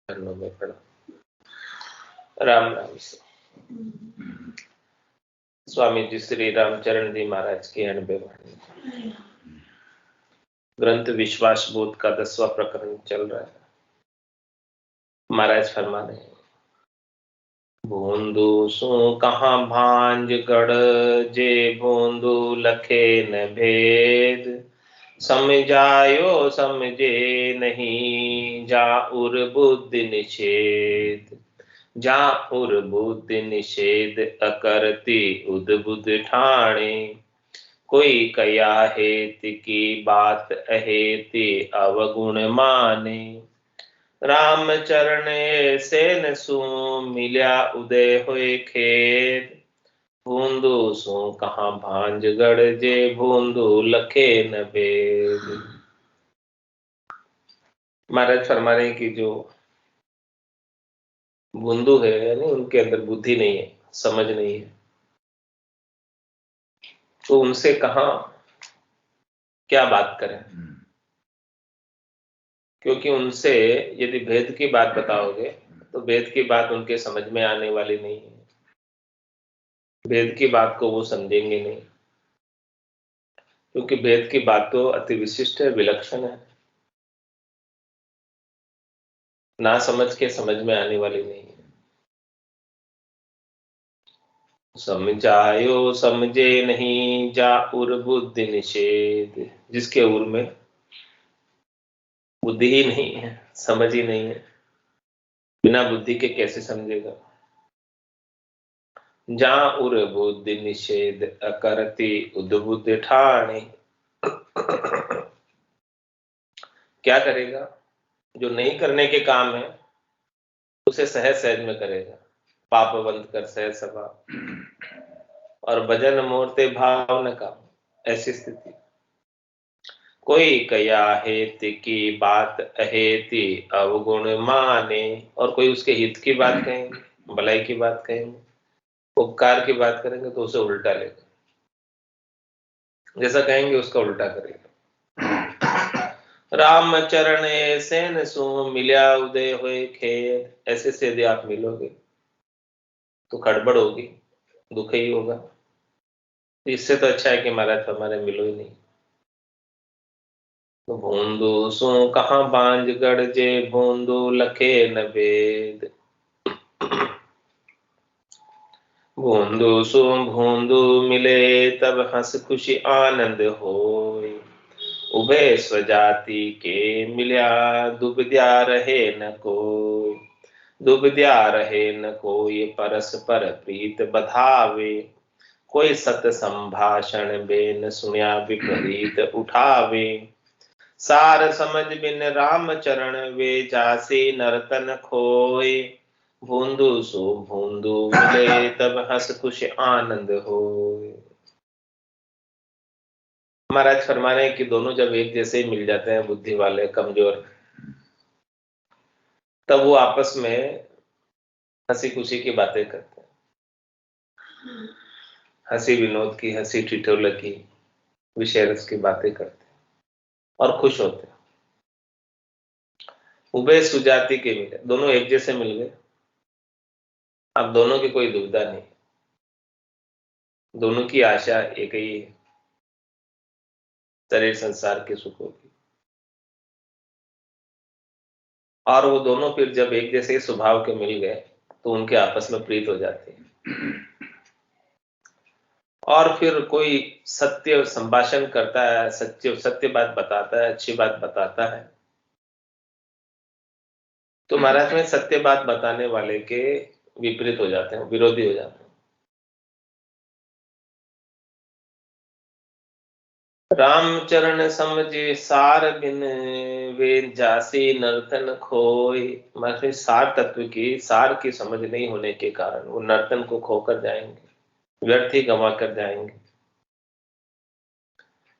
चरणों में प्रणाम। राम राम से स्वामी जी श्री रामचरण जी महाराज की 90 वाणी। ग्रंथ विश्वास बोध का 10वां प्रकरण चल रहा है। महाराज फरमा रहे हैं, भूंदू सु कहाँ भांज गढ़ जे भूंदू लखे न भेद, समझायो समझे नहीं जा उर बुद्धि निषेध, जा उर बुद्धि निषेध अकरती उद्बुद्ध ठाणे, कोई कया हेत की बात अहेति अवगुण माने, राम चरण से न सु मिल्या उदय होए खेद, भूंदू सु कहाँ भांज गढ़ जे भूंदू लखे न भेद। महाराज फरमा रहे कि जो भूंदू है यानी उनके अंदर बुद्धि नहीं है, समझ नहीं है, तो उनसे कहाँ क्या बात करें, क्योंकि उनसे यदि भेद की बात बताओगे तो भेद की बात उनके समझ में आने वाली नहीं है, भेद की बात को वो समझेंगे नहीं, क्योंकि भेद की बात तो अति विशिष्ट है, विलक्षण है, ना समझ के समझ में आने वाली नहीं है। समझायो समझे नहीं जा उर बुद्धि निषेध, जिसके उर में बुद्धि ही नहीं है, समझ ही नहीं है, बिना बुद्धि के कैसे समझेगा। जा उर बुद्धि निषेध अकरति उद्बुद्ध ठाणे, क्या करेगा, जो नहीं करने के काम है उसे सहज सहज में करेगा, पापवंत कर सहज स्वभाव, और भजन मूर्ते भाव न काम, ऐसी स्थिति। कोई कया हेति की बात अहेति अवगुण माने, और कोई उसके हित की बात कहेंगे, भलाई की बात कहेंगे, उपकार की बात करेंगे तो उसे उल्टा लेगा, जैसा कहेंगे उसका उल्टा करेगा। राम चरण सेन सु मिल्या उदय होए खेद, ऐसे से यदि आप मिलोगे तो खड़बड़ होगी, दुख ही होगा। तो इससे तो अच्छा है कि महाराज हमारे मिलो ही नहीं। तो भूंदू सु कहाँ बांझ गढ़ जे भूंदू लखे न भेद, भूंदू सु भूंदू मिले तब हंस खुशी आनंद होय, उभय स्वजाति के मिल्या दुबद्या रहे न कोय, दुबद्या रहे न कोई परस्पर प्रीत बधावे, कोई सत संभाषण बेन सुन्या विपरीत उठावे, सार समझ बिन राम चरण वे जासी नर्तन खोए, भूंदू सो भूंदू मिले तब हंस खुश आनंद होए। महाराज फरमा रहे हैं कि दोनों जब एक जैसे ही मिल जाते हैं, बुद्धि वाले कमजोर, तब वो आपस में हंसी खुशी की बातें करते हैं, हंसी विनोद की, हंसी ठिठोल की, विषय रस की बातें करते हैं और खुश होते हैं। उभय सुजाति के मिले, दोनों एक जैसे मिल गए, अब दोनों की कोई दुविधा नहीं, दोनों की आशा एक ही है, शरीर संसार के सुखों की, और वो दोनों फिर जब एक जैसे स्वभाव के मिल गए तो उनके आपस में प्रीत हो जाती है, और फिर कोई सत्य संभाषण करता है, सत्य बात बताता है, अच्छी बात बताता है, तो महाराज में सत्य बात बताने वाले के विपरीत हो जाते हैं, विरोधी हो जाते हैं। रामचरण समझे सार बिन वे जासी नर्तन खोए, मतलब सार तत्व की, सार की समझ नहीं होने के कारण वो नर्तन को खोकर जाएंगे, व्यर्थ ही गंवा कर जाएंगे।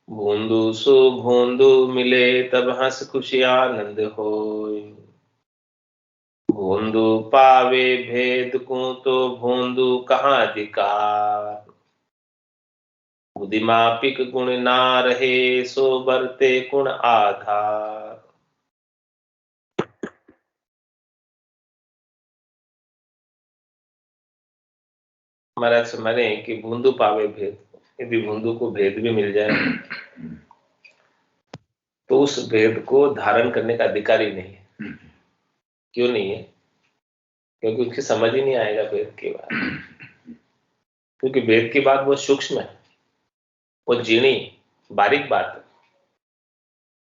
भूंदू सो भूंदू मिले तब हंस खुशी आनंद होय, भूंदू पावे भेद को तो भूंदू कहाँ अधिकार, बुद्धिमापिक गुण ना रहे सो बरते गुण आधार। महाराज माने कि बूंदू पावे भेद, यदि बूंदू को भेद भी मिल जाए तो उस भेद को धारण करने का अधिकार ही नहीं है। क्यों नहीं है? क्योंकि उसकी समझ ही नहीं आएगा भेद की बात, क्योंकि भेद की बात वो सूक्ष्म है, वो झीणी बारीक बात है।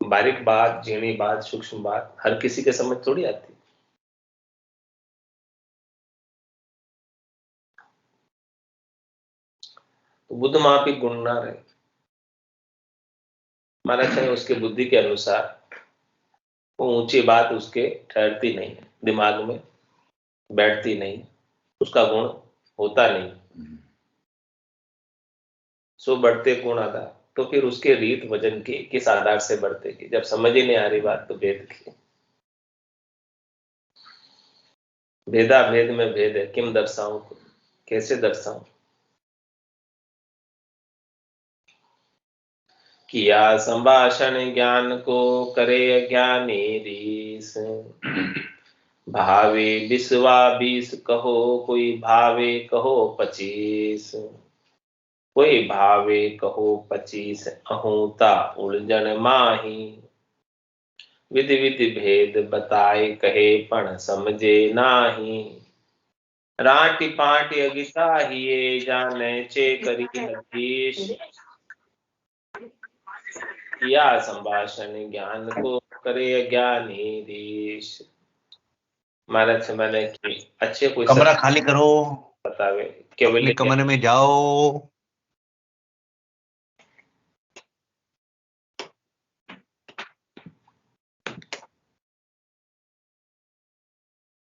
बारीक बात, झीणी बात, सूक्ष्म बात हर किसी के समझ थोड़ी आती। तो बुद्ध मापी गुण ना रहे, माना चाहे उसके बुद्धि के अनुसार वो ऊंची बात उसके ठहरती नहीं, दिमाग में बैठती नहीं, उसका गुण होता नहीं। सो बढ़ते गुण आधार, तो फिर उसके रीत वजन की किस आधार से बढ़तेगी? जब समझ ही नहीं आ रही बात तो भेद की। भेदा भेद में भेद है, किम दर्शाऊं, कैसे दर्शाऊं? किया संभाषण ज्ञान को करे अज्ञानी रीस, भावे बिस्वा 20 कहो, कोई भावे कहो 25, कोई भावे कहो 25, अहूता उलझन माही, विधि विधि भेद बताए कहे पण समझे नाही, राटी पाटी अगिता हिये जाने चे करी हतीश, किया संभाषण ज्ञान को करे अज्ञानी रीश। महाराज से मैंने कि अच्छे कोई कमरा खाली करो, बतावे अपने केवल कमरे में जाओ।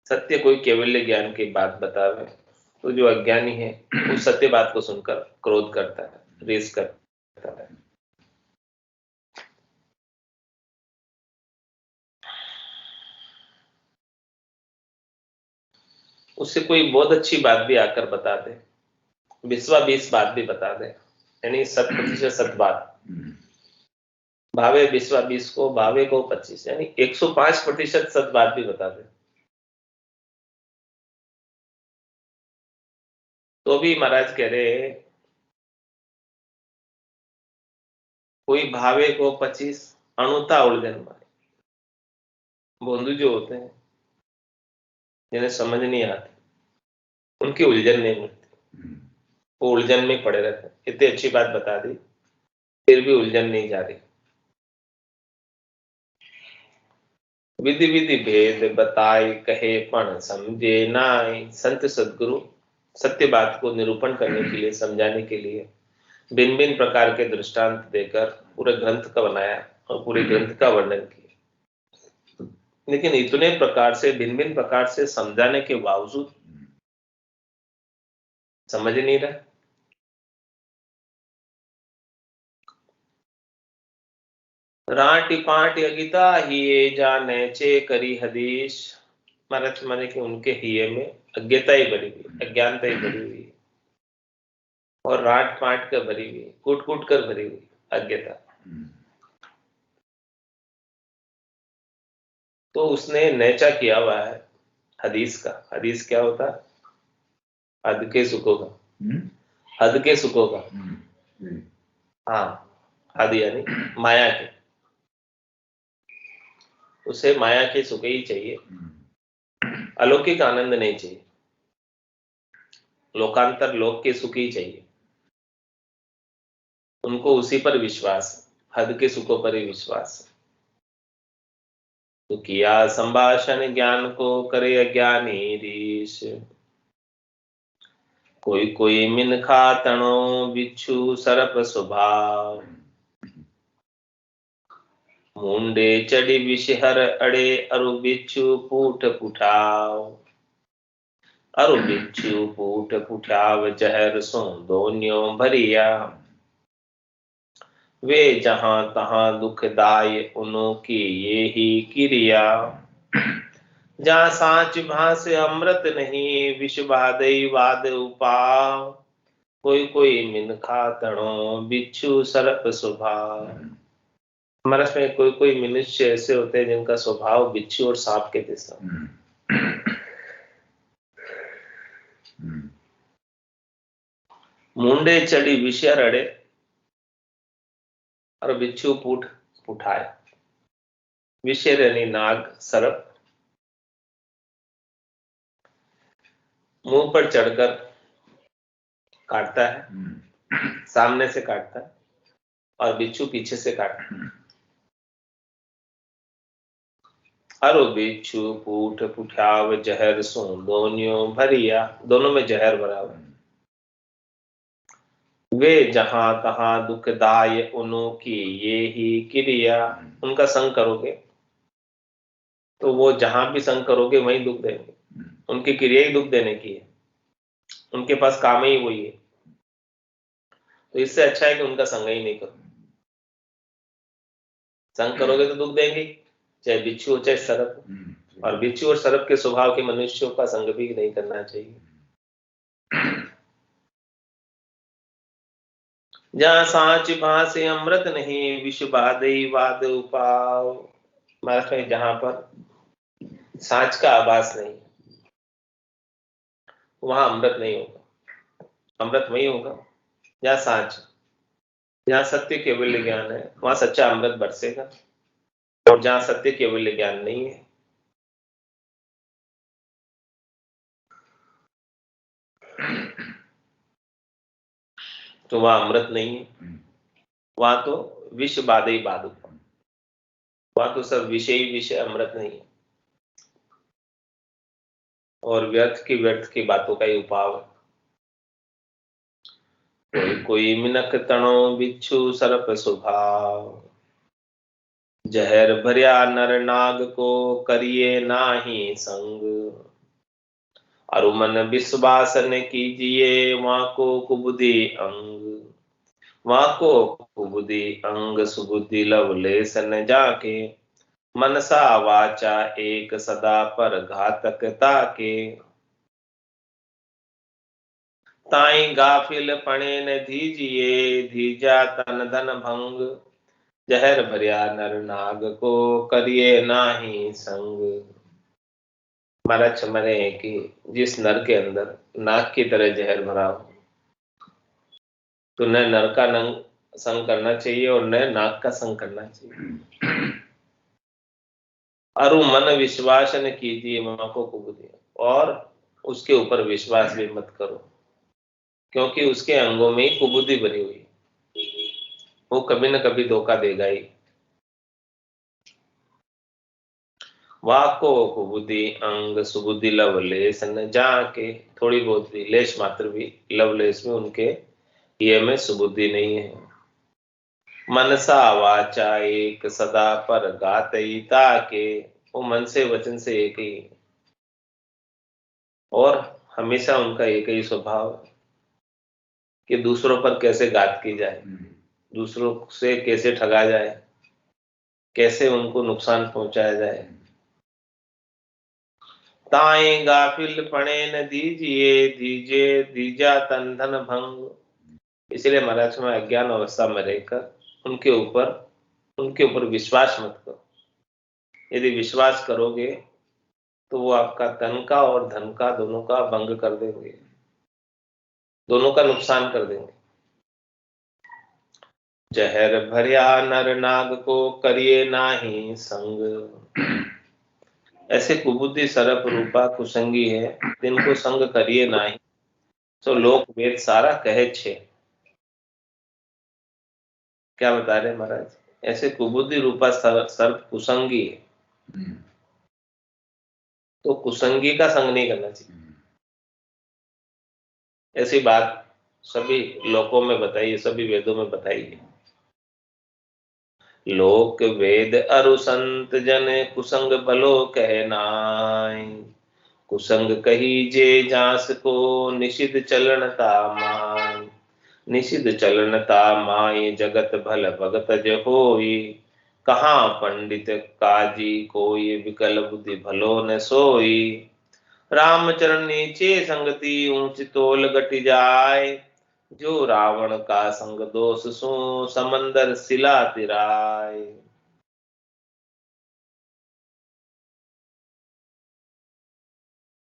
सत्य कोई केवल ज्ञान की बात बतावे तो जो अज्ञानी है उस सत्य बात को सुनकर क्रोध करता है, रेस करता है। उससे कोई बहुत अच्छी बात भी आकर बता दे, 20 बात भी बता दे, यानी 100% सत्य बात, भावे 20 को भावे को 25, यानी 105% सत्य बात भी बता दे, तो भी महाराज कह रहे कोई भावे को 25, अणुता उलझन मारे। बंधु जो होते हैं जिन्हें समझ नहीं आती, उनकी उलझन नहीं मिलती, वो उलझन में पड़े रहते हैं। इतनी अच्छी बात बता दी फिर भी उलझन नहीं जा रही। विधि विधि भेद बताए कहे पण समझे नाई, संत सदगुरु सत्य बात को निरूपण करने के लिए, समझाने के लिए भिन्न भिन्न प्रकार के दृष्टांत देकर पूरे ग्रंथ का बनाया और पूरे ग्रंथ का वर्णन किया। लेकिन इतने प्रकार से, भिन्न भिन्न प्रकार से समझाने के बावजूद समझ नहीं रहा। राटी पाटी अगिता हिये जाने चे करी हदीश। महाराज माने कि उनके हिये में अज्ञता ही भरी हुई, अज्ञानता ही भरी हुई और राट पाट कर भरी हुई, कूट कूट कर भरी हुई अज्ञता। तो उसने नेचा किया हुआ है हदीस का। हदीस क्या होता है? हद के सुखों का, हद के सुखों का। हाँ, हद यानी माया के, उसे माया के सुख ही चाहिए, अलौकिक आनंद नहीं चाहिए, लोकांतर लोक के सुख ही चाहिए। उनको उसी पर विश्वास, हद के सुखों पर ही विश्वास। तो किया संभाषण ज्ञान को करे अज्ञानी रीश, कोई कोई मिनखा तणो बिच्छू सरप स्वभाव, मुंडे चढ़ी विषहर अड़े अरु बिच्छू पूठ पुठाव, अरु बिच्छू पूठ पुठाव जहर सो दोन्यो भरिया, वे जहां तहां दुखदाय उनो की ये ही क्रिया, जहां सांच भास अमृत नहीं विष बादई वाद उपाव, कोई कोई मिनखा तणो बिच्छू सरप स्वभाव। हमारे में कोई कोई मनुष्य ऐसे होते हैं जिनका स्वभाव बिच्छू और सांप के जैसा। मुंडे चढ़ी विषय रड़े और बिच्छू पूठ उठाए। विषय रनी नाग सर्प मुंह पर चढ़कर काटता है, सामने से काटता है और बिच्छू पीछे से काटता है। अरो बिच्छू पूठ पुठाव जहर सो दोनियों भरिया, दोनों में जहर भरा हुआ। वे जहां तहां दुखदाय उनो की ये ही क्रिया, उनका संग करोगे तो वो जहां भी संग करोगे वहीं दुख देंगे। उनकी क्रिया ही दुख देने की है, उनके पास काम ही वही है। तो इससे अच्छा है कि उनका संग ही नहीं करो। संग करोगे तो दुख देंगे, चाहे बिच्छू हो चाहे सर्प हो। और बिच्छू और सर्प के स्वभाव के मनुष्यों का संग भी नहीं करना चाहिए। जहाँ सांच भासे अमृत नहीं, विष बाधई वाद उपाव। महाराज में जहां पर सांच का आभास नहीं, वहां अमृत नहीं होगा। अमृत वही होगा जहाँ सांच, जहाँ सत्य केवल ज्ञान है वहां सच्चा अमृत बरसेगा। और जहां सत्य केवल ज्ञान नहीं है, तो वहां अमृत नहीं है, वहां तो विष बाधई वाद उपाव। वहां तो सब विषय ही विषय, अमृत नहीं है। और व्यर्थ की बातों का ही उपाव है। कोई कोई मिनक तणो बिच्छू सर्प स्वभाव, जहर भर्या नर नाग को करिए नाही संग। अरुमन विश्वास न कीजिए वहां को कुबुद्धि अंग। वहां को कुबुद्धि अंग सुबुद्धि लवलेश न जाके। मनसा वाचा एक सदा पर घातकता के। ताई गाफिल पणे न दीजिए धीजा तन धन भंग। जहर भरिया नर नाग को करिए नाही संग। महाराज मने कि जिस नर के अंदर नाग की तरह जहर भरा हो, तो न नर का संग करना चाहिए और न नाग का संग करना चाहिए। अरु मन विश्वास न कीजिए मां को कुबुद्धि, और उसके ऊपर विश्वास भी मत करो, क्योंकि उसके अंगों में ही कुबुद्धि भरी हुई, वो कभी न कभी धोखा देगा ही। वाको कुबुद्धि अंग सुबुद्धि लवलेश न जाके। थोड़ी बहुत भी, लेश मात्र भी, लवलेश में उनके ये में सुबुद्धि नहीं है। मनसा वाचा एक सदा पर गातईता के। वो मन से वचन से एक ही, और हमेशा उनका एक ही स्वभाव है कि दूसरों पर कैसे घात की जाए, दूसरों से कैसे ठगा जाए, कैसे उनको नुकसान पहुंचाया जाए। ताए गाफिल पणे न दीजिए दीजे दीजा तन धन भंग। इसलिए महाराज में अज्ञान अवस्था में रहकर उनके ऊपर विश्वास मत करो। यदि विश्वास करोगे तो वो आपका तन का और धन का दोनों का भंग कर देंगे, दोनों का नुकसान कर देंगे। जहर भरिया नर नाग को करिए नाही संग। ऐसे कुबुद्धि सरप रूपा कुसंगी है, जिनको संग करिए नाही। तो लोक वेद सारा कहे छे। क्या बता रहे महाराज? ऐसे कुबुद्धि रूपा सर्प कुसंगी है, तो कुसंगी का संग नहीं करना चाहिए। ऐसी बात सभी लोकों में बताइए, सभी वेदों में बताइए। लोक वेद अरु संत जन कुसंग भलो कह नाय। कुसंग कही जे जास को निषिद्ध चलनता माय। निषिद्ध चलनता माय जगत भल भगत ज होई। कहाँ पंडित काजी कोई विकल बुद्धि भलो न सोई। रामचरण नीचे संगति ऊंच तोल गति जाय। जो रावण का संग दोष सो समंदर सिला तिराय।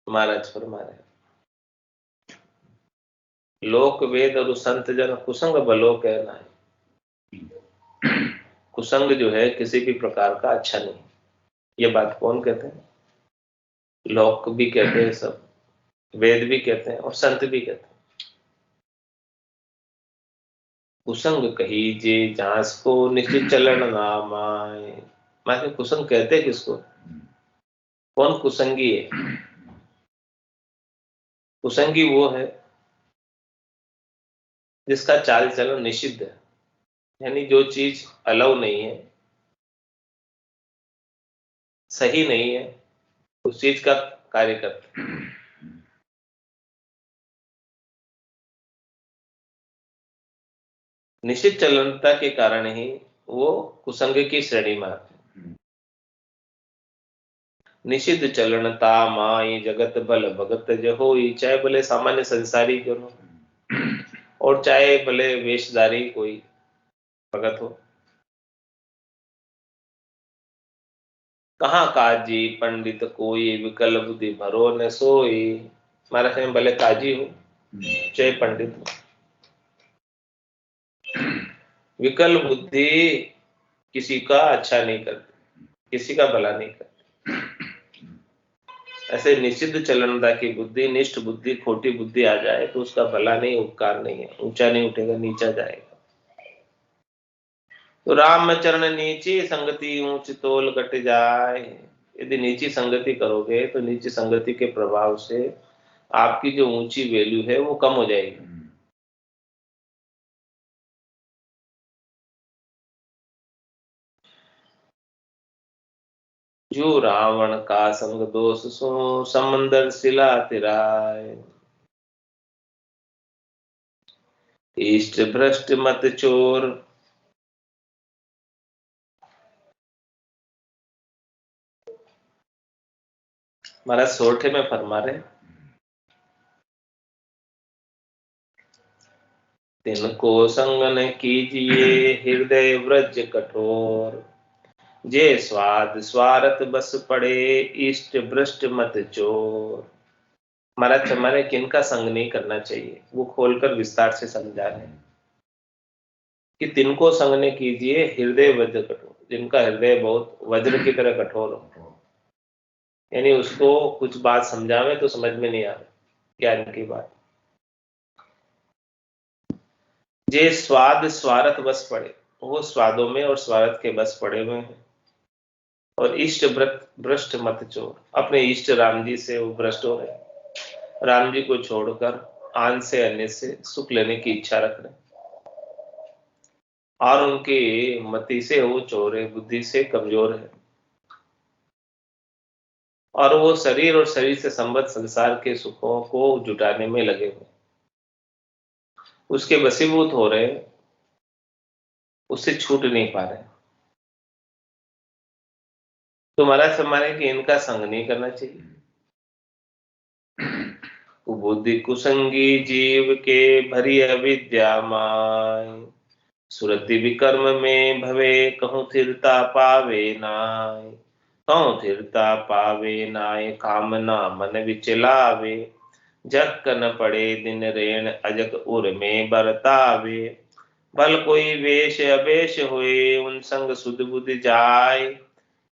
महाराज फरमा रहे, लोक वेद और संत जन कुसंग भलो कहना है। कुसंग जो है किसी भी प्रकार का अच्छा नहीं। ये बात कौन कहते हैं? लोक भी कहते हैं, सब वेद भी कहते हैं और संत भी कहते हैं। कुसंग कहीजे जांस को निश्चित चलन ना माए। मैं कुसंग कहते हैं किसको? कौन कुसंगी है? कुसंगी वो है जिसका चाल चलन निषिद्ध है, यानी जो चीज अलाउ नहीं है, सही नहीं है, उस चीज का कार्य करते हैं। निश्चित चलनता के कारण ही वो कुसंग की श्रेणी में आते हैं। निषिद्ध चलनता माई जगत बल भगत जहोई। चाहे भले सामान्य संसारी क्यों न हो और चाहे भले वेशधारी कोई भगत हो। कहाँ काजी पंडित कोई विकल बुद्धि भरो न सोई। हमारा समय भले काजी हो चाहे पंडित हो, विकल बुद्धि किसी का अच्छा नहीं करती, किसी का भला नहीं करती। ऐसे निषिद्ध चलनता की बुद्धि, निष्ठ बुद्धि, खोटी बुद्धि आ जाए तो उसका भला नहीं, उपकार नहीं है, ऊंचा नहीं उठेगा, नीचा जाएगा। तो राम चरण नीची संगति ऊंच तोल कट जाए। यदि नीची संगति करोगे तो नीची संगति के प्रभाव से आपकी जो ऊंची वैल्यू है वो कम हो जाएगी। जो रावण का संग दोष सो समंदर सिला तिराए। इष्ट भ्रष्ट मत चोर। महाराज सोरठे में फरमा रहे, तिनको संग न कीजिए हृदय व्रज कठोर। जे स्वाद स्वार्थ बस पड़े इष्ट भ्रष्ट मत चोर। महाराज हमारे किनका संग नहीं करना चाहिए वो खोलकर विस्तार से समझा रहे हैं कि तिनको संग न कीजिए हृदय वज्र कठोर, जिनका हृदय बहुत वज्र की तरह कठोर हो, यानी उसको कुछ बात समझावे तो समझ में नहीं आ रहा ज्ञान की बात। जे स्वाद स्वार्थ बस पड़े, वो स्वादों में और स्वार्थ के बस पड़े हुए हैं। और इष्ट भ्रष्ट मत चोर, अपने इष्ट राम जी से वो भ्रष्ट हो रहे, राम जी को छोड़कर आन से अन्य से सुख लेने की इच्छा रख रहे और उनकी मति से वो चोर है, बुद्धि से कमजोर है और वो शरीर और शरीर से संबद्ध संसार के सुखों को जुटाने में लगे हुए, उसके वशीभूत हो रहे, उससे छूट नहीं पा रहे। तो महाराज हमारे कि इनका संग नहीं करना चाहिए। कुबुद्धि कुसंगी जीव के भरी अविद्या माय। सुरति विकर्म में भवे कहूँ थिरता पावे नाय। कहूँ थिरता पावे नाय कामना मन विचलावे। जग न पड़े दिन रेण अजक उर में बरतावे। भल कोई वेश अवेश होए उन संग सुध बुद्धि जाय।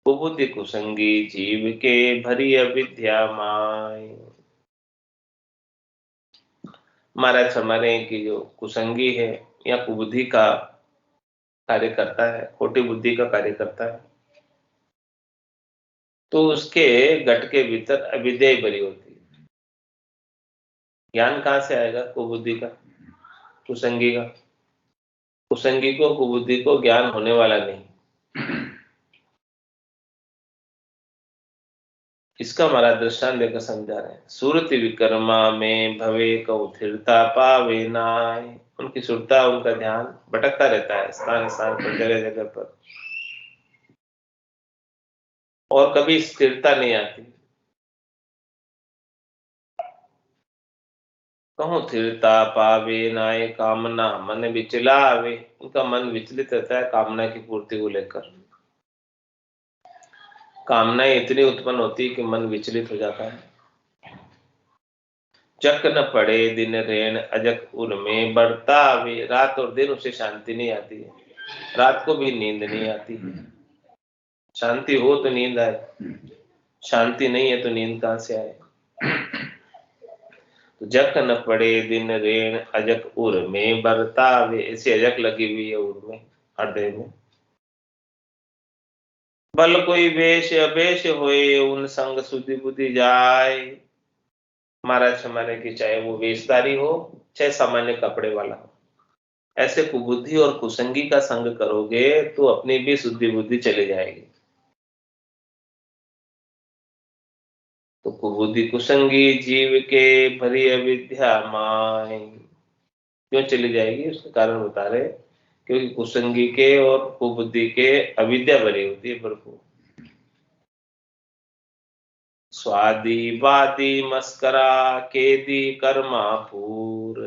कुबुद्धि कुसंगी जीव के भरी अविद्या माय। महाराज फरमाने की जो कुसंगी है या कुबुद्धि का कार्य करता है, खोटी बुद्धि का कार्य करता है, तो उसके गट के भीतर अविद्या ही भरी होती है। ज्ञान कहां से आएगा? कुबुद्धि का, कुसंगी का। कुसंगी को, कुबुद्धि को ज्ञान होने वाला नहीं। इसका हमारा दृष्टांत देकर समझा रहे हैं। सुरति विकर्मा में भवे कौ थिरता पावे नाय। उनकी सुरता, उनका ध्यान भटकता रहता है स्थान स्थान पर, जगह जगह पर, और कभी स्थिरता नहीं आती। कहूँ थिरता पावे नाय कामना मन विचलावे। उनका मन विचलित रहता है कामना की पूर्ति को लेकर। कामनाएं इतनी उत्पन्न होती है कि मन विचलित हो जाता है। जक न पड़े दिन रैन अजक उर्मे बढ़ता वे, रात और दिन उसे शांति नहीं आती है, रात को भी नींद नहीं आती है। शांति हो तो नींद आए, शांति नहीं है तो नींद कहां से आए। तो जक न पड़े दिन रैन अजक उर्मे बढ़ता वे, ऐसी अजक लगी हुई है उर में, हृदय में। बल कोई वेश अवेश होए, उन संग सुधि बुद्धि जाए। महाराज हमारे की चाहे वो वेशधारी हो चाहे सामान्य कपड़े वाला हो, ऐसे कुबुद्धि और कुसंगी का संग करोगे तो अपनी भी शुद्धि बुद्धि चली जाएगी। तो कुबुद्धि कुसंगी जीव के भरी अविद्या माय, क्यों चली जाएगी उसका कारण बता रहे, क्योंकि कुसंगी के और कुबुद्धि के अविद्या भरी होती है भरपूर। स्वादी वादी मस्करा केदी कर्मापूर,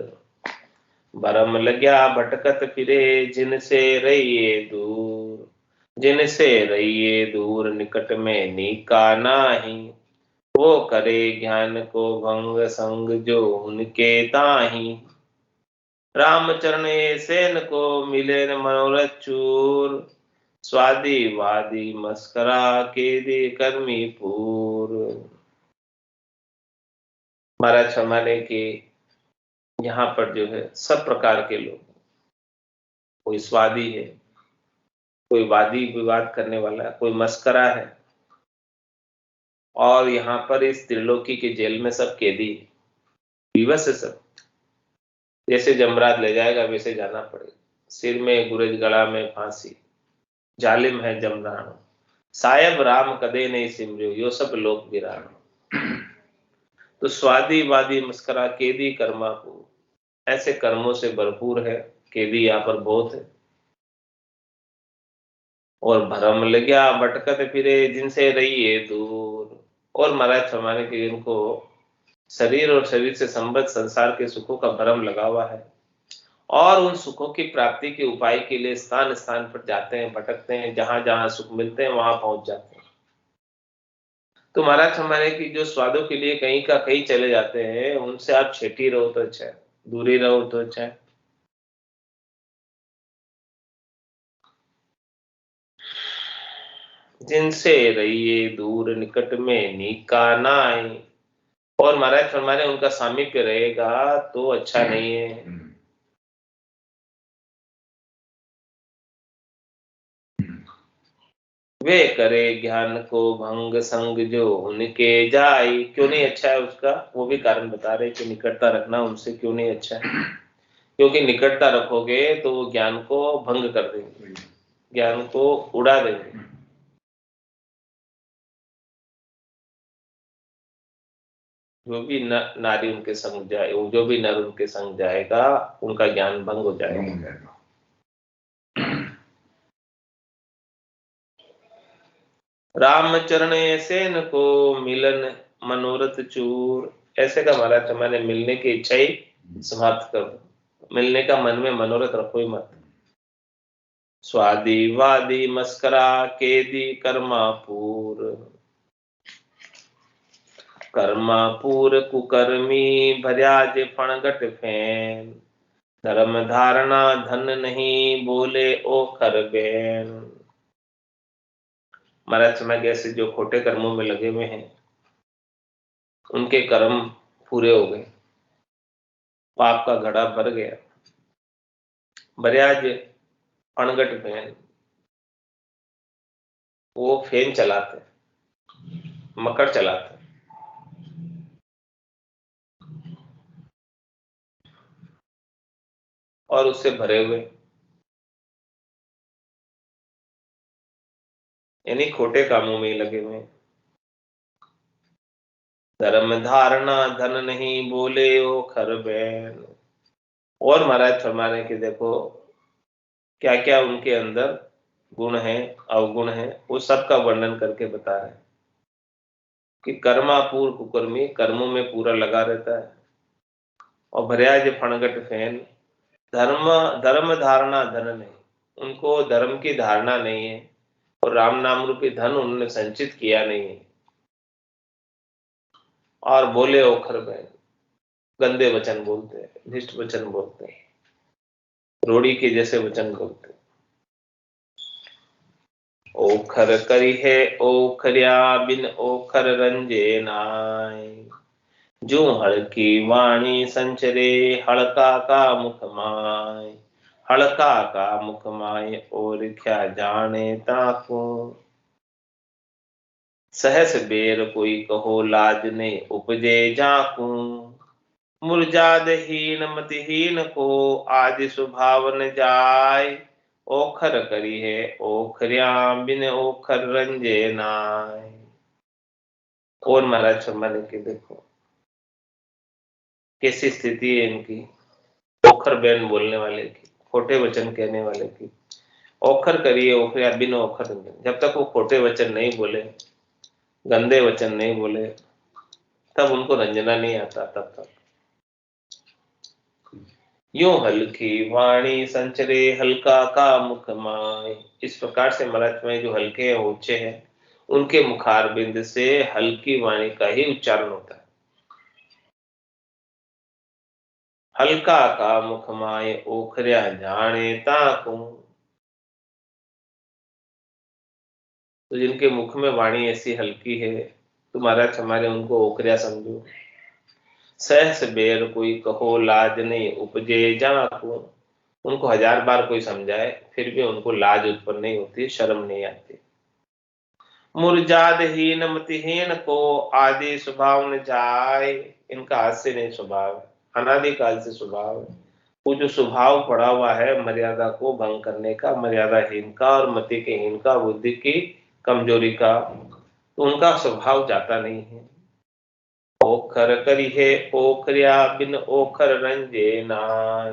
भरम लग्या भटकत फिरे जिनसे रहिए दूर। जिनसे रहिए दूर निकट में नीका नाही, वो करे ज्ञान को भंग संग जो उनके ताही। रामचरण सेन को मिले न मनोरथ चूर, स्वादी वादी मस्करा केदी कर्मी पूर। महाराज फरमाने की यहाँ पर जो है सब प्रकार के लोग, कोई स्वादी है, कोई वादी विवाद करने वाला, कोई मस्करा है, और यहाँ पर इस त्रिलोकी के जेल में सब कैदी, विवश है सब। जैसे जमराज ले जाएगा वैसे जाना पड़ेगा, सिर में गुरेज गला में फांसी, जालिम है जमरान, साहेब राम कदे नहीं सिमरियो, यो सब लोक विरान। तो स्वादी वादी मस्करा केदी कर्मापूर, ऐसे कर्मों से भरपूर है, केदी यहाँ पर बहुत है। और भरम लग्या भटकत फिरे जिनसे रहिए दूर, और महाराज फरमाने के इनको शरीर और शरीर से संबद्ध संसार के सुखों का भ्रम लगा हुआ है, और उन सुखों की प्राप्ति के उपाय के लिए स्थान स्थान पर जाते हैं, भटकते हैं, जहां जहां सुख मिलते हैं वहां पहुंच जाते हैं। तो महाराज हमारे की जो स्वादों के लिए कहीं का कहीं चले जाते हैं, उनसे आप छेटी रहो तो अच्छा है, दूरी रहो तो अच्छा है। जिनसे रहिए दूर निकट में नीका नाई, और महाराज फरमाने उनका सामीप्य रहेगा तो अच्छा नहीं है। वे करे ज्ञान को भंग संग जो उनके जाई, क्यों नहीं अच्छा है उसका, वो भी कारण बता रहे कि निकटता रखना उनसे क्यों नहीं अच्छा है। क्योंकि निकटता रखोगे तो वो ज्ञान को भंग कर देंगे, ज्ञान को उड़ा देंगे। जो भी नारी उनके संग जाए, जो भी नर उनके संग जाएगा उनका ज्ञान भंग हो जाएगा। रामचरण सेन को मिलन मनोरथ चूर, ऐसे का महाराज मैंने मिलने की इच्छा ही समाप्त कर दो, मिलने का मन में मनोरथ रखो ही मत। स्वादी वादी मस्करा केदी कर्मापूर, कर्मापूर कुकर्मी भर्याज फणगट फैन। धर्म धारणा धन नहीं बोले ओ खर बैन। महाराज समय कैसे जो खोटे कर्मों में लगे हुए हैं उनके कर्म पूरे हो गए, पाप का घड़ा भर गया। बरियाज अणगट फैन, वो फेन चलाते, मकड़ चलाते, और उससे भरे हुए, यानी खोटे कामों में ही लगे हुए। धर्म धारणा धन नहीं बोले ओ खर बैन। और महाराज फरमाने के देखो क्या क्या उनके अंदर गुण है, अवगुण है, वो सब का वर्णन करके बता रहे हैं कि कर्मापूर कुकर्मी, कर्मों में पूरा लगा रहता है, और भर्याज फणगट फैन, धर्म धर्म धारणा धन नहीं, उनको धर्म की धारणा नहीं है, और राम नाम रूपी धन उन्होंने संचित किया नहीं है, और बोले ओखर बैन, गंदे वचन बोलते हैं, निष्ठ वचन बोलते हैं, रोड़ी के जैसे वचन बोलते हैं। ओखर करी है ओखरिया बिन ओखर रंजे नाय, जो हड़की वाणी संचरे हड़का का मुख माय, हड़का का मुख माय और क्या जाने ताको। सहस बेर कोई कहो लाज ने उपजे जाकू, मुरजाद हीन मतिहीन को आदि स्वभाव न जाय, ओखर करी है ओखरिया बिन ओखर रंजे नाय। और महाराज शर्मा ने कि देखो कैसी स्थिति है इनकी, ओखर बैन बोलने वाले की, खोटे वचन कहने वाले की। ओखर करिए ओखरिया बिन ओखर रंजे, जब तक वो खोटे वचन नहीं बोले, गंदे वचन नहीं बोले, तब उनको रंजना नहीं आता। तब तक यूं हल्की वाणी संचरे हल्का का मुख माय, इस प्रकार से महाराज में जो हल्के हैं ऊंचे हैं, उनके मुखार बिंद से हल्की वाणी का ही उच्चारण होता है। हल्का का मुख माय ओखरिया जाने ताकू, तो जिनके मुख में वाणी ऐसी हल्की है तो महाराज हमारे उनको ओखरिया समझो। सहस बेर कोई कहो लाज नहीं उपजे जाकू, उनको 1000 बार कोई समझाए फिर भी उनको लाज उत्पन्न नहीं होती, शर्म नहीं आती। मुरजाद हीन मतिहीन को आदि स्वभाव न जाए, इनका आज से नहीं स्वभाव है, अनादि काल से स्वभाव है। वो जो स्वभाव पड़ा हुआ है मर्यादा को भंग करने का, मर्यादाहीन का और मति के हीन का, बुद्धि की कमजोरी का, तो उनका स्वभाव जाता नहीं है। ओखर करी है ओखरिया बिन ओखर रंजे नाय,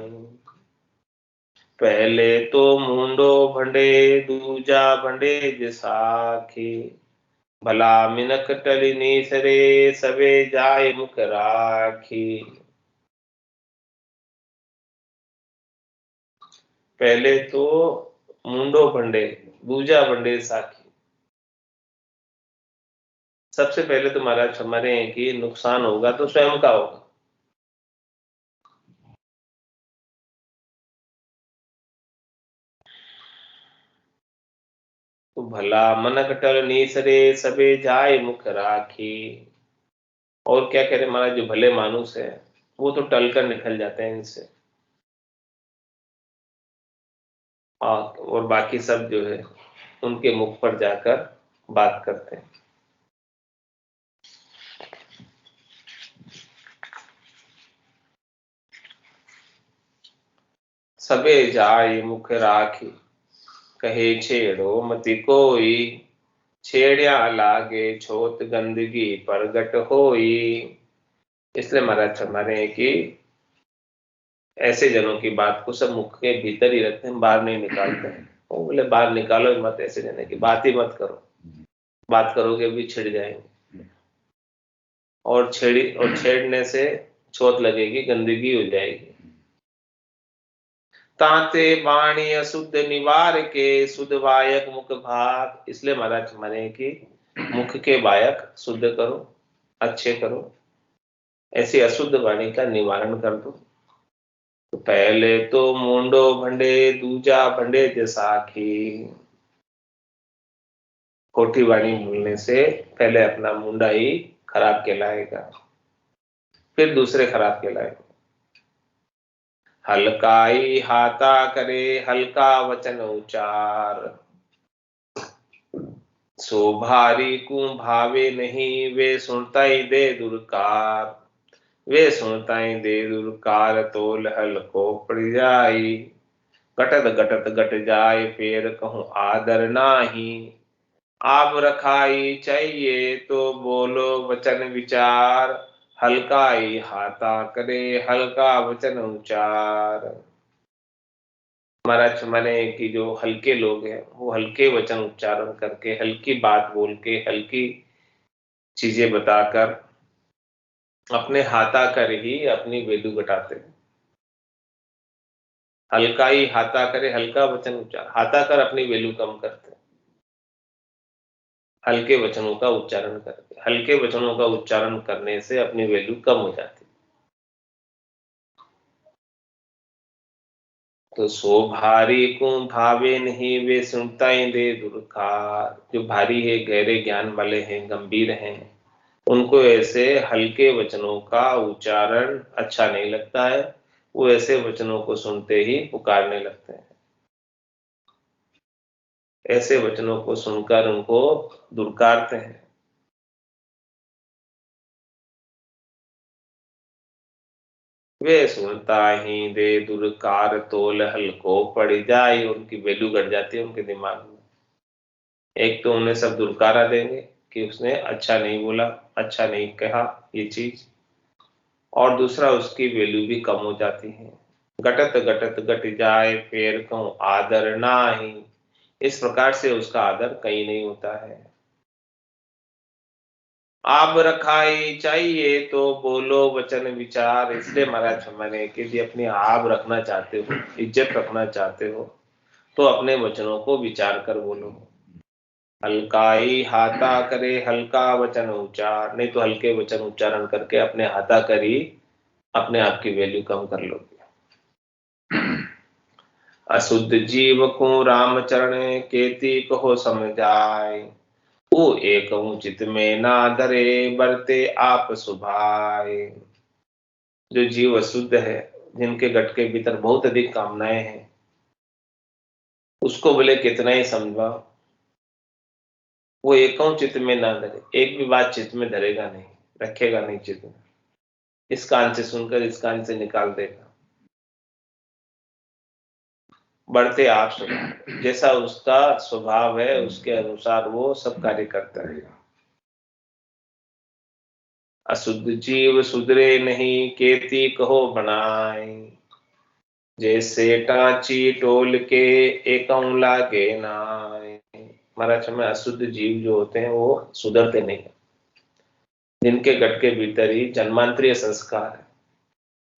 पहले तो मुंडो भंडे दूजा भंडे जिसाखी, भला मिनक टली नीसरे सबे जाय मुख राखी। पहले तो मुंडो भंडे दूजा भंडे साखी, सबसे पहले तो महाराज हमारे हैं कि नुकसान होगा तो स्वयं का होगा। तो भला मनक टल नीसरे सबे जाय मुख राखी, और क्या कह रहे महाराज, जो भले मानुस है वो तो टल कर निकल जाते हैं इनसे, और बाकी सब जो है उनके मुख पर जाकर बात करते हैं। सबे जाय मुख राखी, कहे छेड़ो मति कोई, छेड़िया लागे छोत गंदगी प्रगट होई। इसलिए महाराज फरमा रहे हैं कि ऐसे जनों की बात को सब मुख के भीतर ही रखते हैं, बाहर नहीं निकालते हैं। वो बोले बाहर निकालो मत, ऐसे जने की बात ही मत करो, बात करोगे भी छिड़ जाएंगे, और छेड़ने से छोत लगेगी, गंदगी हो जाएगी। ताते वाणी अशुद्ध निवार के शुद्ध वायक मुख भाग, इसलिए महाराज माने कि मुख के वायक शुद्ध करो, अच्छे करो, ऐसी अशुद्ध वाणी का निवारण कर दो। तो पहले तो मुंडो भंडे दूजा भंडे जैसाखी, खोटी वाणी बोलने से पहले अपना मुंडा ही खराब कहलाएगा, फिर दूसरे खराब कहलाएगा। हल्काई हाथा करे हल्का वचन उचार, सो भारी को भावे नहीं वे सुनता ही दे दुरकार, वे सुनता ही दे दुरकार तोल हल्को पड़ जाई, घटत घटत घट जाए फिर कहूं आदर नाही, आप रखाई चाहिए तो बोलो वचन विचार, हल्काई हाथा करे हल्का वचन उचार। महाराज माने कि जो हल्के लोग हैं वो हल्के वचन उच्चारण करके, हल्की बात बोल के, हल्की चीजें बताकर अपने हाथा कर ही अपनी वेदु घटाते हैं। हल्का ही हाथा करे हल्का वचन उच्चारण, हाथा कर अपनी वैल्यू कम करते हैं, हल्के वचनों का उच्चारण करते, हल्के वचनों का उच्चारण करने से अपनी वैल्यू कम हो जाती है। तो सो भारी को भावे नहीं वे सुनता ही दे दुर्खार। जो भारी है, गहरे ज्ञान वाले हैं, गंभीर हैं, उनको ऐसे हल्के वचनों का उच्चारण अच्छा नहीं लगता है। वो ऐसे वचनों को सुनते ही पुकारने लगते हैं। ऐसे वचनों को सुनकर उनको दुर्कारते हैं। वे सुनता ही दे दुर्कार तोल हल्को पड़ जाए। उनकी वैल्यू घट जाती है उनके दिमाग में। एक तो उन्हें सब दुर्कारा देंगे कि उसने अच्छा नहीं बोला, अच्छा नहीं कहा ये चीज, और दूसरा उसकी वैल्यू भी कम हो जाती है। घटत घटत घट जाए फेर कहूं आदर नाही। इस प्रकार से उसका आदर कहीं नहीं होता है। आप रखाई चाहिए तो बोलो वचन विचार। इसलिए महाराज मैंने कि यदि अपनी आब रखना चाहते हो, इज्जत रखना चाहते हो, तो अपने वचनों को विचार कर बोलो। हल्काई हाथा करे हल्का वचन उच्चार। नहीं तो हल्के वचन उच्चारण करके अपने हाथा करी अपने आप की वैल्यू कम कर लोगे। अशुद्ध जीव को राम चरण केती कहो समझाए। वो एक चित में ना धरे बरते आप सुभाए। जो जीव अशुद्ध है, जिनके गट के भीतर बहुत अधिक कामनाएं हैं, उसको बोले कितना ही समझाओ, वो एकम चित्त में ना धरे। एक भी बात चित्त में धरेगा नहीं, रखेगा नहीं चित्त में। इस कान से सुनकर इस कान से निकाल देगा। बढ़ते आप स्वभाव, जैसा उसका स्वभाव है उसके अनुसार वो सब कार्य करता है। अशुद्ध जीव सुधरे नहीं केती कहो बनाए। जैसे टांची टोल के एकम लागे नाय। महाराज में अशुद्ध जीव जो होते हैं वो सुधरते नहीं है। जिनके गट के भीतर ही जन्मांतरीय संस्कार है,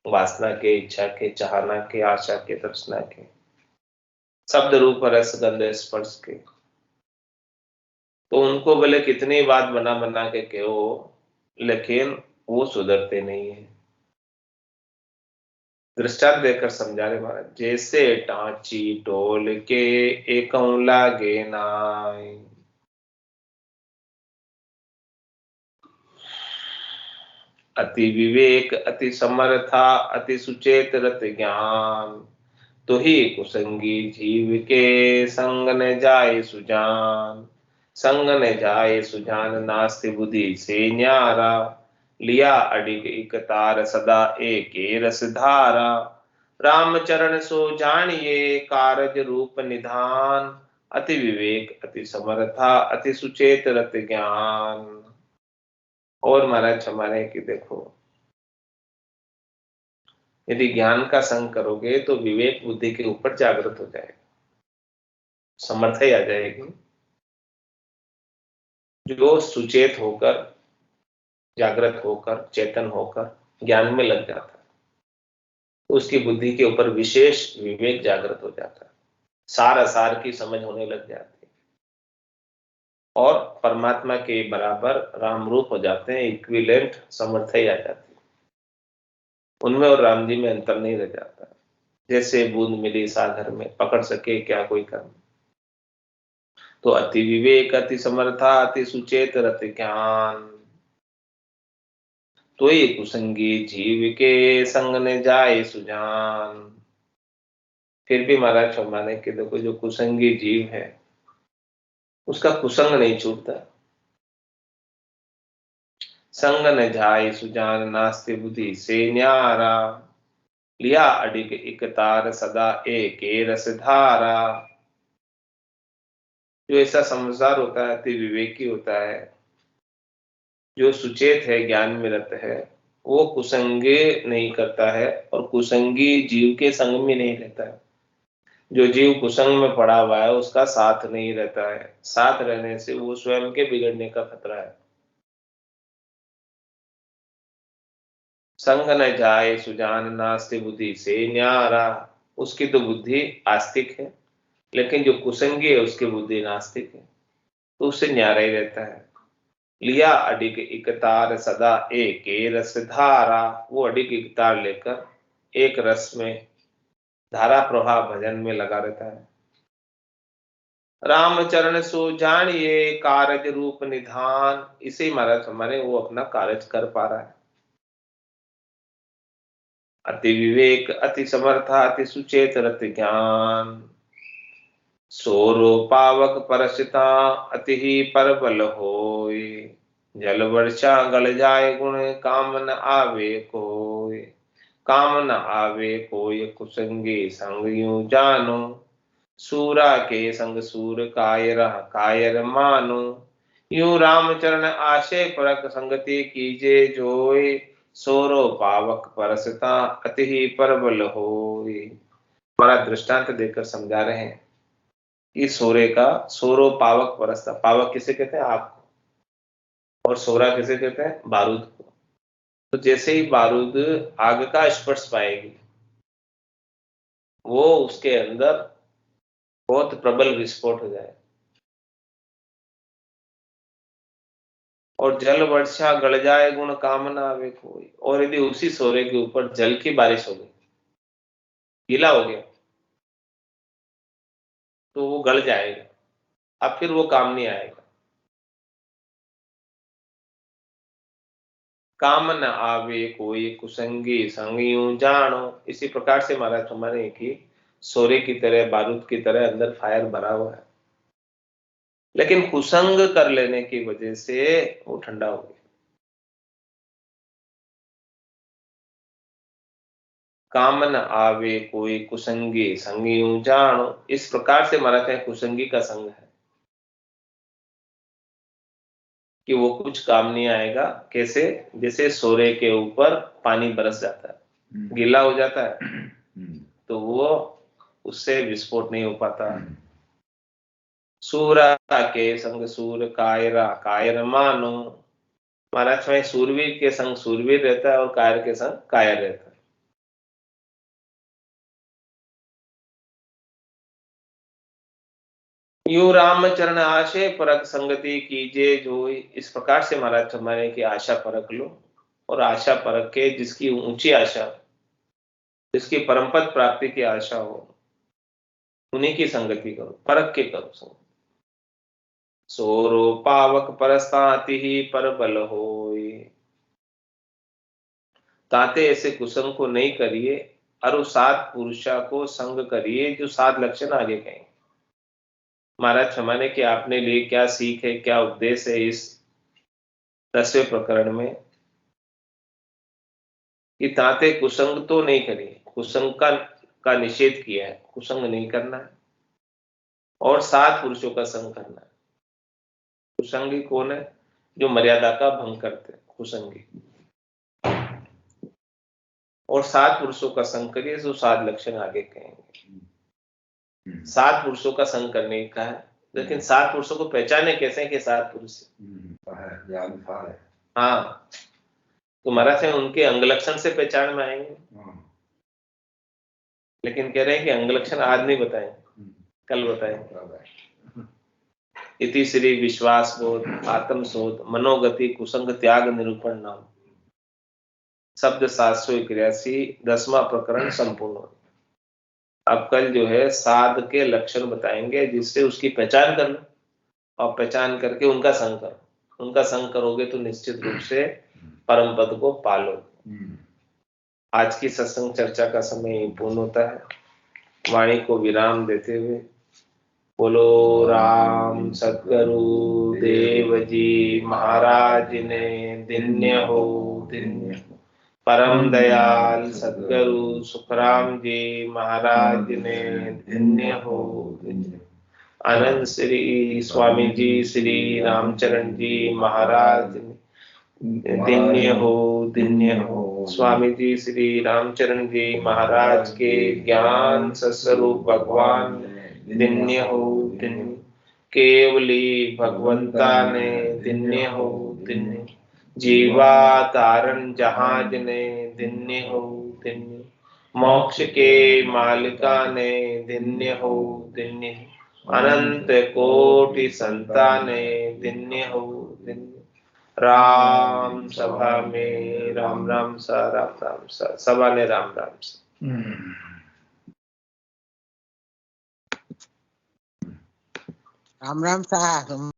वासना के, इच्छा के, चाहना के, आशा के, तृष्णा के, शब्द रूप रस गंध स्पर्श के, तो उनको भले कितनी बात बना बना के कहो, लेकिन वो सुधरते नहीं है। दृष्टांत देकर समझा रहे महाराज। जैसे टांची टोल के एकम लागे नाय। अति विवेक अति समर्था अति सुचेत रत ज्ञान। तो ही कुसंगी जीव के संग न जाए सुजान। संग न जाए सुजान नास्ति बुद्धि से न्यारा। लिया अडिग इक तार सदा एक रस धारा। रामचरण सो जानिए कारज रूप निधान। अति विवेक अति समर्था अति सुचेत रत ज्ञान। और महाराज हमारे कि देखो, यदि ज्ञान का संग करोगे तो विवेक बुद्धि के ऊपर जागृत हो जाएगा, समर्थय आ जाएगी। जो सुचेत होकर, जागृत होकर, चेतन होकर ज्ञान में लग जाता है, उसकी बुद्धि के ऊपर विशेष विवेक जागृत हो जाता है। सार असार की समझ होने लग जाती है और परमात्मा के बराबर राम रूप हो जाते हैं। इक्विवेलेंट समर्थय आ जाती है। उनमें और राम जी में अंतर नहीं रह जाता। जैसे बूंद मिली सागर में, पकड़ सके क्या कोई कर्म। तो अति विवेक अति समर्था अति सुचेत रत ज्ञान। तो ये कुसंगी जीव के संग ने जाए सुजान। फिर भी महाराज माने कि देखो, जो कुसंगी जीव है उसका कुसंग नहीं छूटता। संग न जाए सुजान नास्ति बुद्धि से न्यारा। लिया अडिग इक तार सदा एक रस धारा। जो ऐसा समझदार होता है, अति विवेकी होता है, जो सुचेत है, ज्ञान में रत है, वो कुसंगे नहीं करता है और कुसंगी जीव के संग में नहीं रहता है। जो जीव कुसंग में पड़ा हुआ है उसका साथ नहीं रहता है। साथ रहने से वो स्वयं के बिगड़ने का खतरा है। संग न जाए सुजान नास्ति बुद्धि से न्यारा। उसकी तो बुद्धि आस्तिक है, लेकिन जो कुसंगी है उसकी बुद्धि नास्तिक है, तो उससे न्यारा ही रहता है। लिया अडिग इकतार सदा एक रस धारा। वो अडिग इकतार लेकर एक रस में धारा प्रवाह भजन में लगा रहता है। राम चरण सो जानिए कारज रूप निधान, इसे महाराज हमारे वो अपना कार्य कर पा रहा है। अति विवेक अति समर्था अति सुचेत रति ज्ञान, सोरो पावक परसिता अति ही परबल होय, जल वर्षा गल जाए गुण काम न आवे कोय, काम न आवे कोय कुसंगी संग यूं जानो, सूरा के संग सूर कायर कायर मानो, यूं रामचरण आशय परक संगति कीजे जोय, सोरो पावक परसता अति ही परबल होय। हमारा दृष्टांत देकर समझा रहे हैं कि सोरो पावक परसता, पावक किसे कहते हैं? आग को। और सोरा किसे कहते हैं? बारूद को। तो जैसे ही बारूद आग का स्पर्श पाएगी, वो उसके अंदर बहुत प्रबल विस्फोट हो जाए, और जल वर्षा गल जाए गुण कामना आवे कोई। और यदि उसी सोरे के ऊपर जल की बारिश हो गई, गीला हो गया, तो वो गल जाएगा, अब फिर वो काम नहीं आएगा। काम न आवे कोई कुसंगी संग यूं जानो, इसी प्रकार से महाराज हमारे की सोरे की तरह, बारूद की तरह अंदर फायर भरा हुआ है, लेकिन कुसंग कर लेने की वजह से वो ठंडा हो गया। काम न आवे कोई कुसंगी संग यूं जानो, इस प्रकार से महाराज है कुसंगी का संग है कि वो कुछ काम नहीं आएगा। कैसे? जैसे सोरे के ऊपर पानी बरस जाता है, गीला हो जाता है, तो वो उससे विस्फोट नहीं हो पाता। सूरा के संग सूर कायरा कायर मानो, महाराज में सूरवीर के संग सूरवीर रहता है और कायर के संग कायर रहता है। यूं रामचरण आशय परक संगति कीजिए जोई, इस प्रकार से महाराज हमारे की आशा परख लो, और आशा परख के जिसकी ऊंची आशा, जिसकी परमपद प्राप्ति की आशा हो, उन्हीं की संगति करो, परख के करो संगति। सोरो पावक परस्ताति ही परबल होय, ताते ऐसे कुसंग को नहीं करिए, और सात पुरुषा को संग करिए जो सात लक्षण आगे कहेंगे। महाराज हमारे कि आपने लिए क्या सीख है, क्या उपदेश है इस 10वें प्रकरण में, कि ताते कुसंग तो नहीं करिए, कुसंग का निषेध किया है, कुसंग नहीं करना है, और सात पुरुषों का संग करना है। कुसंगी कौन है? जो मर्यादा का भंग करते हैं, कुसंगी। और सात पुरुषों का संग करिए, जो सात लक्षण आगे कहेंगे। सात पुरुषों का संग करने का है, लेकिन सात पुरुषों को पहचाने कैसे कि सात पुरुष है? हाँ, तुम्हारा से उनके अंग लक्षण से पहचान में आएंगे, लेकिन कह रहे हैं कि अंग लक्षण आज नहीं बताएंगे, कल बताएंगे। इति श्री विश्वास बोध आत्म शोध मनोगति कुसंग त्याग निरूपण नाम शब्द 781 10वां प्रकरण संपूर्ण हो। अब कल जो है साध के लक्षण बताएंगे, जिससे उसकी पहचान करना, और पहचान करके उनका संग करो। उनका संग करोगे तो निश्चित रूप से परम पद को पालो। आज की सत्संग चर्चा का समय पूर्ण होता है। वाणी को विराम देते हुए बोलो राम सद्गुरु देव जी महाराज ने धन्य हो, धन्य हो। परम दयाल सद्गुरु सुखराम जी महाराज ने धन्य हो, धन्य। आनंद श्री स्वामी जी श्री रामचरण जी महाराज ने धन्य हो, धन्य हो। स्वामी जी श्री रामचरण जी महाराज के ज्ञान स्वरूप भगवान धन्य हो, धन्य। केवली भगवंता ने धन्य हो, धन्य। जीवा तारण जहाज ने धन्य हो, धन्य। मोक्ष के मालिका ने धन्य हो, धन्य। अनंत कोटि संताने धन्य हो, धन्य। राम सभा में राम राम सा, राम राम सा, सभा ने राम राम सा। राम राम साहब।